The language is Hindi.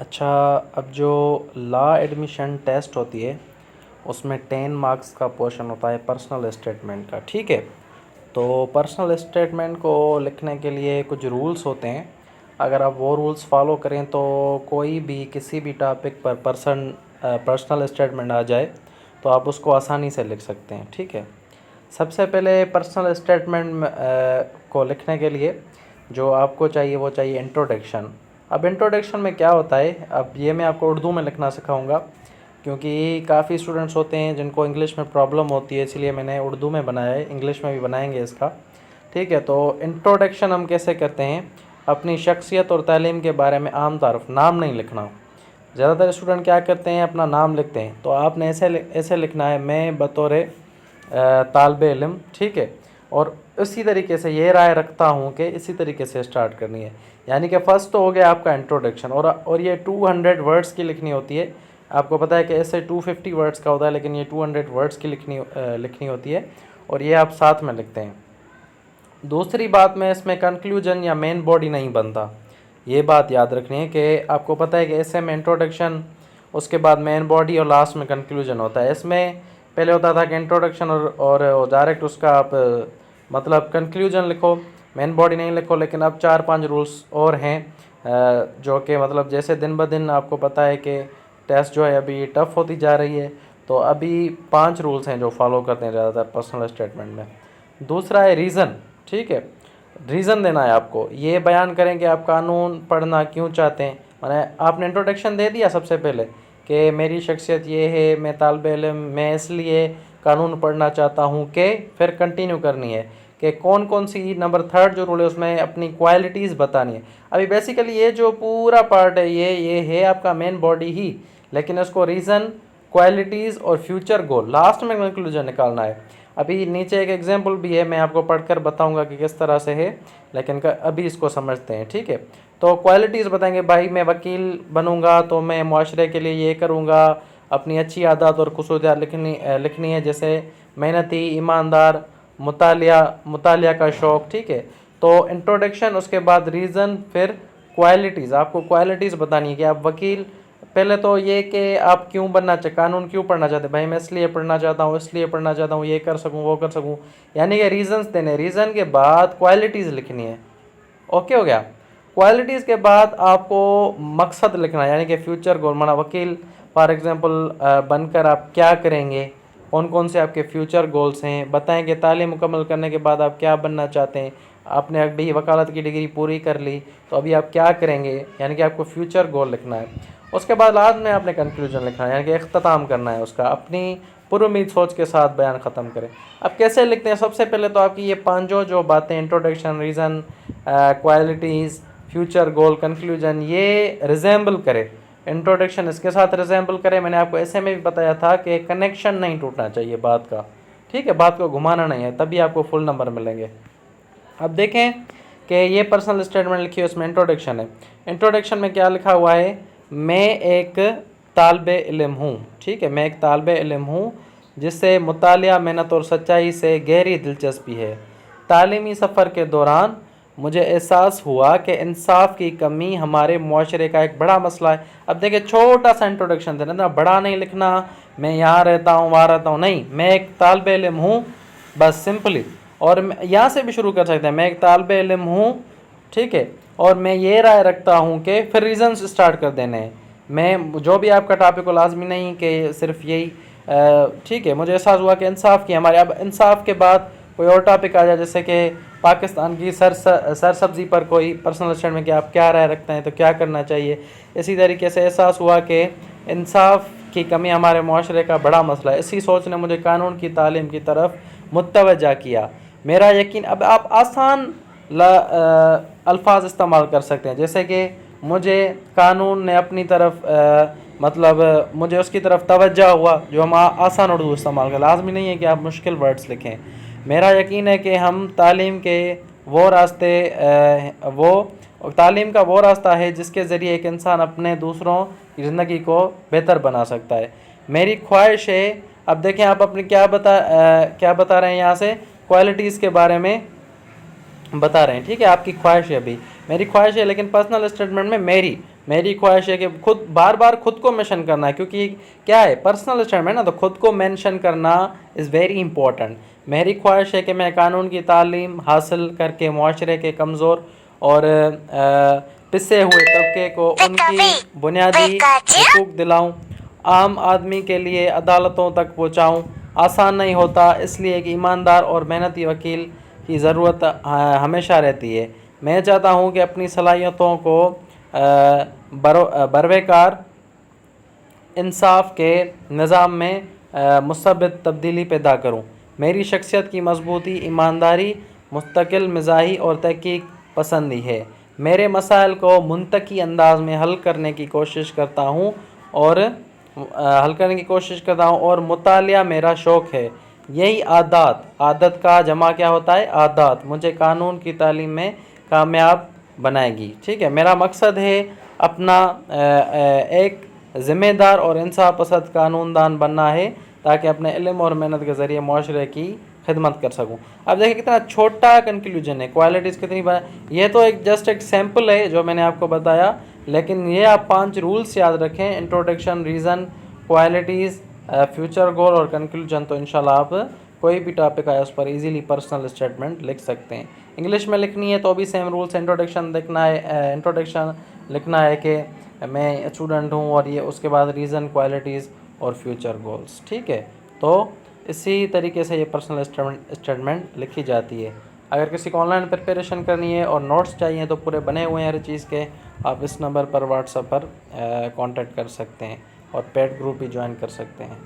अच्छा, अब जो लॉ एडमिशन टेस्ट होती है उसमें 10 मार्क्स का पोर्शन होता है पर्सनल स्टेटमेंट का। ठीक है, तो पर्सनल स्टेटमेंट को लिखने के लिए कुछ रूल्स होते हैं। अगर आप वो रूल्स फॉलो करें तो कोई भी किसी भी टॉपिक पर पर्सनल स्टेटमेंट आ जाए तो आप उसको आसानी से लिख सकते हैं। ठीक है, सबसे पहले पर्सनल स्टेटमेंट को लिखने के लिए जो आपको चाहिए वो चाहिए इंट्रोडक्शन। अब इंट्रोडक्शन में क्या होता है, अब ये मैं आपको उर्दू में लिखना सिखाऊंगा क्योंकि काफ़ी स्टूडेंट्स होते हैं जिनको इंग्लिश में प्रॉब्लम होती है, इसलिए मैंने उर्दू में बनाया है, इंग्लिश में भी बनाएंगे इसका। ठीक है, तो इंट्रोडक्शन हम कैसे करते हैं, अपनी शख्सियत और तालीम के बारे में आम तारुफ, नाम नहीं लिखना। ज़्यादातर स्टूडेंट क्या करते हैं, अपना नाम लिखते हैं, तो आपने ऐसे लिखना है, मैं बतौर तालिबे इल्म। ठीक है, और इसी तरीके से ये राय रखता हूँ कि इसी तरीके से स्टार्ट करनी है। यानी कि फ़र्स्ट तो हो गया आपका इंट्रोडक्शन, और ये 200 वर्ड्स की लिखनी होती है। आपको पता है कि ऐसे 250 वर्ड्स का होता है, लेकिन ये 200 वर्ड्स की लिखनी होती है, और ये आप साथ में लिखते हैं। दूसरी बात में इसमें कंक्लूजन या मेन बॉडी नहीं बनता, ये बात याद रखनी है कि आपको पता है कि ऐसे में इंट्रोडक्शन, उसके बाद मेन बॉडी और लास्ट में कंक्लूजन होता है। इसमें पहले होता था कि इंट्रोडक्शन और डायरेक्ट उसका आप मतलब कंक्लूजन लिखो, मेन बॉडी नहीं लिखो। लेकिन अब 4-5 रूल्स और हैं जो कि मतलब जैसे दिन ब दिन आपको पता है कि टेस्ट जो है अभी टफ़ होती जा रही है, तो अभी 5 रूल्स हैं जो फॉलो करते हैं ज़्यादातर पर्सनल स्टेटमेंट में। दूसरा है रीज़न। ठीक है, रीज़न देना है आपको, ये बयान करें कि आप कानून पढ़ना क्यों चाहते हैं। मैंने आपने इंट्रोडक्शन दे दिया सबसे पहले कि मेरी शख्सियत ये है, मैं तालिबे इल्म, मैं इसलिए कानून पढ़ना चाहता हूँ, कि फिर कंटिन्यू करनी है कि कौन कौन सी, नंबर 3 जो रूल है उसमें अपनी क्वालिटीज़ बतानी है। अभी बेसिकली ये जो पूरा पार्ट है ये है आपका मेन बॉडी ही, लेकिन इसको रीज़न, क्वालिटीज़ और फ्यूचर गोल, लास्ट में कंक्लूजन निकालना है। अभी नीचे एक एग्जांपल भी है, मैं आपको पढ़कर बताऊंगा कि किस तरह से है, लेकिन अभी इसको समझते हैं। ठीक है, तो क्वालिटीज़ बताएंगे, भाई मैं वकील बनूंगा तो मैं मुआशरे के लिए ये करूंगा, अपनी अच्छी आदत और खुसूसियात लिखनी है, जैसे मेहनती, ईमानदार, मुतालिया का शौक़। ठीक है, तो इंट्रोडक्शन, उसके बाद रीज़न, फिर क्वालिटीज़। आपको क्वालिटीज़ बतानी है कि आप वकील, पहले तो ये कि आप क्यों बनना चाहते, कानून क्यों पढ़ना चाहते हैं, भाई मैं इसलिए पढ़ना चाहता हूँ, इसलिए पढ़ना चाहता हूँ, ये कर सकूँ, वो कर सकूँ, यानी कि रीज़न्स देने। रीज़न के बाद क्वालिटीज़ लिखनी है। ओके हो गया। क्वालिटीज़ के बाद आपको मकसद लिखना है, यानी कि फ्यूचर गोल, माना वकील फॉर एग्जांपल बनकर आप क्या करेंगे, कौन कौन से आपके फ्यूचर गोल्स हैं, बताएं कि तालीम मुकम्मल करने के बाद आप क्या बनना चाहते हैं। आपने अभी वकालत की डिग्री पूरी कर ली तो अभी आप क्या करेंगे, यानी कि आपको फ्यूचर गोल लिखना है। उसके बाद लास्ट में आपने कंक्लूजन लिखना है, यानी कि इख्तिताम करना है उसका, अपनी पुरुमीद सोच के साथ बयान ख़त्म करें। अब कैसे लिखते हैं, सबसे पहले तो आपकी ये 5 जो बातें, introduction, reason, qualities, future goal, conclusion, ये रिजेंबल करे। इंट्रोडक्शन इसके साथ रिजेंबल करे। मैंने आपको ऐसे में भी बताया था कि कनेक्शन नहीं टूटना चाहिए बात का। ठीक है, बात को घुमाना नहीं है, तभी आपको फुल नंबर मिलेंगे। अब देखें कि ये पर्सनल स्टेटमेंट लिखी है, उसमें इंट्रोडक्शन है। इंट्रोडक्शन में क्या लिखा हुआ है, मैं एक तालिबे इल्म हूँ। ठीक है, मैं एक तालिबे इल्म हूँ जिससे मुतालिया, मेहनत और सच्चाई से गहरी दिलचस्पी है। तालीमी सफ़र के दौरान मुझे एहसास हुआ कि इंसाफ की कमी हमारे मुआशरे का एक बड़ा मसला है। अब देखिए, छोटा सा इंट्रोडक्शन देना ना, बड़ा नहीं लिखना, मैं यहाँ रहता हूँ, वहाँ रहता हूँ, नहीं, मैं एक तालिबे इल्म हूँ, बस सिंपली। और यहाँ से भी शुरू कर सकते हैं, मैं एक तालिबे इल्म हूँ। ठीक है, और मैं ये राय रखता हूँ कि फिर रीज़न्स स्टार्ट कर देने हैं। मैं जो भी आपका टॉपिक हो, लाजमी नहीं कि सिर्फ यही। ठीक है, मुझे एहसास हुआ कि इंसाफ की हमारे, अब इंसाफ के बाद कोई और टॉपिक आ जाए, जैसे कि पाकिस्तान की सरसब्जी पर कोई पर्सनल स्टेटमेंट कि आप क्या राय रखते हैं, तो क्या करना चाहिए। इसी तरीके से एहसास हुआ कि इंसाफ की कमी हमारे मुआशरे का बड़ा मसला है। इसी सोच ने मुझे कानून की तालीम की तरफ मुतवज्जा किया। मेरा यकीन, अब आप आसान अल्फाज इस्तेमाल कर सकते हैं, जैसे कि मुझे कानून ने अपनी तरफ मतलब मुझे उसकी तरफ तवज्जा हुआ, जो हम आसान उर्दू इस्तेमाल करें। लाजमी नहीं है कि आप मुश्किल वर्ड्स लिखें। मेरा यकीन है कि हम तालीम के वो रास्ते तालीम का वो रास्ता है जिसके ज़रिए एक इंसान अपने दूसरों की ज़िंदगी को बेहतर बना सकता है। मेरी ख्वाहिश है, अब देखें आप अपनी क्या बता रहे हैं, यहाँ से क्वालिटीज़ के बारे में बता रहे हैं। ठीक है, आपकी ख्वाहिश है, अभी मेरी ख्वाहिश है, लेकिन पर्सनल स्टेटमेंट में मेरी ख्वाहिश है कि खुद बार बार खुद को मेंशन करना है, क्योंकि क्या है पर्सनल स्टेटमेंट ना, तो खुद को मेंशन करना इज़ वेरी इंपॉर्टेंट। मेरी ख्वाहिश है कि मैं कानून की तालीम हासिल करके माशरे के कमज़ोर और पिसे हुए तबके को उनकी बुनियादी हकूक़ दिलाऊँ, आम आदमी के लिए अदालतों तक पहुँचाऊँ। आसान नहीं होता, इसलिए एक ईमानदार और मेहनती वकील की ज़रूरत हमेशा रहती है। मैं चाहता हूँ कि अपनी सलाहियतों को बरवेकार इंसाफ के निज़ाम में मुस्तबित तब्दीली पैदा करूँ। मेरी शख्सियत की मजबूती ईमानदारी, मुस्तकिल मिजाजी और तहकीक पसंदी है। मेरे मसाइल को मुंतकी अंदाज में हल करने की कोशिश करता हूँ और मुतालिया मेरा शौक़ है। यही आदत का जमा क्या होता है, आदत, मुझे कानून की तालीम में कामयाब बनाएगी। ठीक है, मेरा मकसद है अपना एक ज़िम्मेदार और इंसाफ पसंद कानूनदान बनना है, ताकि अपने इल्म और मेहनत के ज़रिए माशरे की खिदमत कर सकूं। अब देखिए कितना छोटा कंक्लूजन है, क्वालिटीज़ कितनी ये तो एक जस्ट एक सैम्पल है जो मैंने आपको बताया, लेकिन ये आप 5 रूल्स याद रखें, introduction, reason, qualities, future goal और कंक्लूजन। तो इंशाल्लाह आप कोई भी टॉपिक आए उस पर इजीली पर्सनल स्टेटमेंट लिख सकते हैं। इंग्लिश में लिखनी है तो भी सेम रूल्स, इंट्रोडक्शन लिखना है कि मैं स्टूडेंट हूँ, और ये उसके बाद रीज़न, क्वालिटीज़ और फ्यूचर गोल्स। ठीक है, तो इसी तरीके से ये पर्सनल स्टेटमेंट लिखी जाती है। अगर किसी को ऑनलाइन प्रिपरेशन करनी है और नोट्स चाहिए तो पूरे बने हुए हैं हर चीज़ के, आप इस नंबर पर व्हाट्सएप पर कांटेक्ट कर सकते हैं और पेड ग्रुप भी ज्वाइन कर सकते हैं।